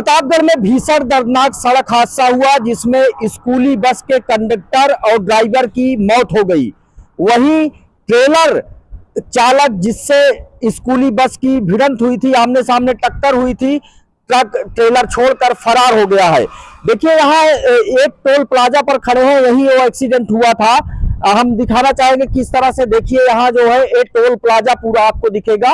प्रतापगढ़ में भीषण दर्दनाक सड़क हादसा हुआ जिसमें स्कूली बस के कंडक्टर और ड्राइवर की मौत हो गई। वहीं ट्रेलर चालक जिससे स्कूली बस की भिड़ंत हुई थी, आमने सामने टक्कर हुई थी, ट्रक ट्रेलर छोड़कर फरार हो गया है। देखिए यहाँ एक टोल प्लाजा पर खड़े हैं, यही वो एक्सीडेंट हुआ था। हम दिखाना चाहेंगे किस तरह से। देखिए यहाँ जो है ये टोल प्लाजा पूरा आपको दिखेगा।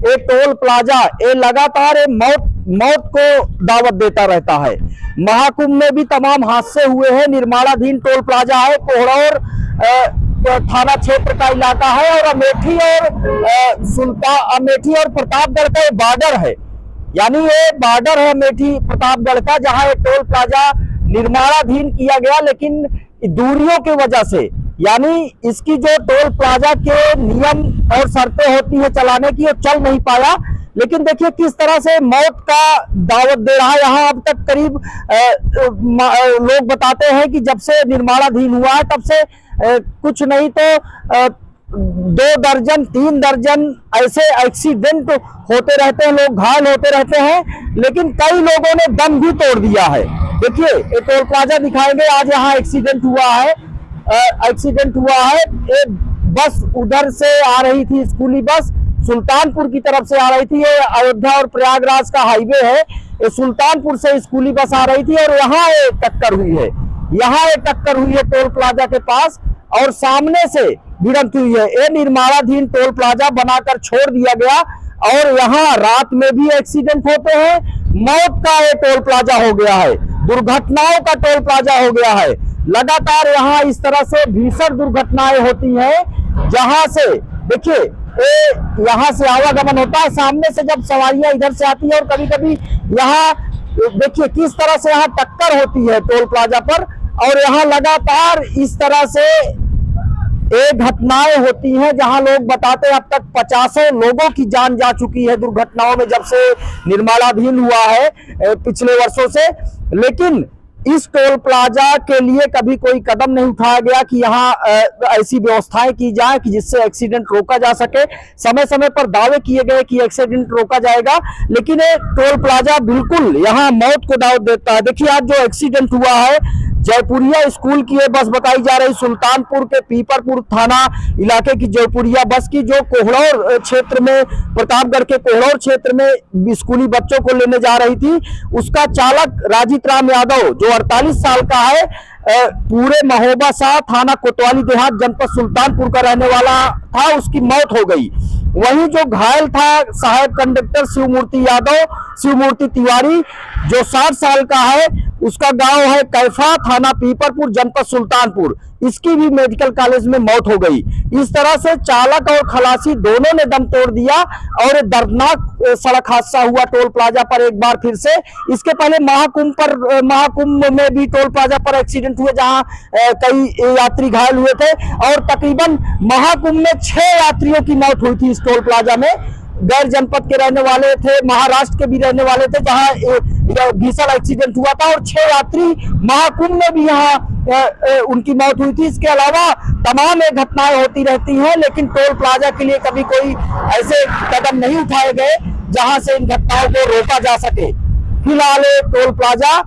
ये टोल प्लाजा ये लगातार मौत को दावत देता रहता है। महाकुंभ में भी तमाम हादसे हुए हैं। निर्माणाधीन टोल प्लाजा है, कोहड़ौर थाना क्षेत्र का इलाका है और अमेठी और प्रतापगढ़ का ये बॉर्डर है। यानी ये बॉर्डर है अमेठी प्रतापगढ़ का, जहां ये टोल प्लाजा निर्माणाधीन किया गया, लेकिन दूरियों की वजह से, यानी इसकी जो टोल प्लाजा के नियम और शर्तें होती है चलाने की, वो चल नहीं पाया। लेकिन देखिए किस तरह से मौत का दावत दे रहा है। यहाँ अब तक करीब लोग बताते हैं कि जब से निर्माणाधीन हुआ है तब से कुछ नहीं तो 2 दर्जन 3 दर्जन ऐसे एक्सीडेंट होते रहते हैं, लोग घायल होते रहते हैं, लेकिन कई लोगों ने दम भी तोड़ दिया है। देखिए ये टोल प्लाजा दिखाएंगे। आज यहाँ एक्सीडेंट हुआ है। एक बस उधर से आ रही थी, स्कूली बस सुल्तानपुर की तरफ से आ रही थी। ये अयोध्या और प्रयागराज का हाईवे है। ये सुल्तानपुर से स्कूली बस आ रही थी और यहाँ एक टक्कर हुई है। यहाँ एक टक्कर हुई है टोल प्लाजा के पास और सामने से भिड़ंत हुई है। ये निर्माणाधीन टोल प्लाजा बनाकर छोड़ दिया गया और यहाँ रात में भी एक्सीडेंट होते हैं। मौत का ये टोल प्लाजा हो गया है, दुर्घटनाओं का टोल प्लाजा हो गया है। लगातार यहाँ इस तरह से भीषण दुर्घटनाएं होती हैं, जहां से देखिए यहाँ से आवागमन होता है, सामने से जब सवारियां इधर से आती है और कभी कभी यहाँ देखिए किस तरह से यहाँ टक्कर होती है टोल प्लाजा पर। और यहाँ लगातार इस तरह से घटनाएं होती हैं, जहां लोग बताते हैं अब तक 50 लोगों की जान जा चुकी है दुर्घटनाओं में, जब से निर्माणाधीन हुआ है पिछले वर्षों से। लेकिन इस टोल प्लाजा के लिए कभी कोई कदम नहीं उठाया गया कि यहाँ ऐसी व्यवस्थाएं की जाए कि जिससे एक्सीडेंट रोका जा सके। समय समय पर दावे किए गए कि एक्सीडेंट रोका जाएगा, लेकिन ये टोल प्लाजा बिल्कुल यहाँ मौत को दावत देता है। देखिए आज जो एक्सीडेंट हुआ है, जयपुरिया स्कूल की ये बस बताई जा रही, सुल्तानपुर के पीपरपुर थाना इलाके की जयपुरिया बस की, जो कोहड़ौर क्षेत्र में, प्रतापगढ़ के कोहड़ौर क्षेत्र में स्कूली बच्चों को लेने जा रही थी। उसका चालक राजीत राम यादव जो 48 साल का है, पूरे महोबा शाह थाना कोतवाली देहात जनपद सुल्तानपुर का रहने वाला था, उसकी मौत हो गई। वहीं जो घायल था सहायक कंडक्टर शिवमूर्ति तिवारी जो 60 साल का है, उसका गांव है कैफा, थाना पीपरपुर, जनपद सुल्तानपुर, इसकी भी मेडिकल कॉलेज में मौत हो गई। इस तरह से चालक और खलासी दोनों ने दम तोड़ दिया और दर्दनाक सड़क हादसा हुआ टोल प्लाजा पर एक बार फिर से। इसके पहले महाकुंभ में भी टोल प्लाजा पर एक्सीडेंट हुए, जहां कई यात्री घायल हुए थे और तकरीबन महाकुंभ में 6 यात्रियों की मौत हुई थी इस टोल प्लाजा में। गैर जनपद के रहने वाले थे, महाराष्ट्र के भी रहने वाले थे, जहां भीषण एक्सीडेंट हुआ था और 6 यात्री महाकुंभ में भी यहाँ उनकी मौत हुई थी। इसके अलावा तमाम घटनाएं होती रहती हैं, लेकिन टोल प्लाजा के लिए कभी कोई ऐसे कदम नहीं उठाए गए जहां से इन घटनाओं को रोका जा सके। फिलहाल टोल प्लाजा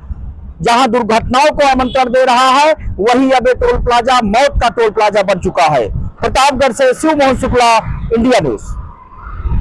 जहां दुर्घटनाओं को आमंत्रण दे रहा है, वही अब टोल प्लाजा मौत का टोल प्लाजा बन चुका है। प्रतापगढ़ से शिव मोहन शुक्ला, इंडिया न्यूज।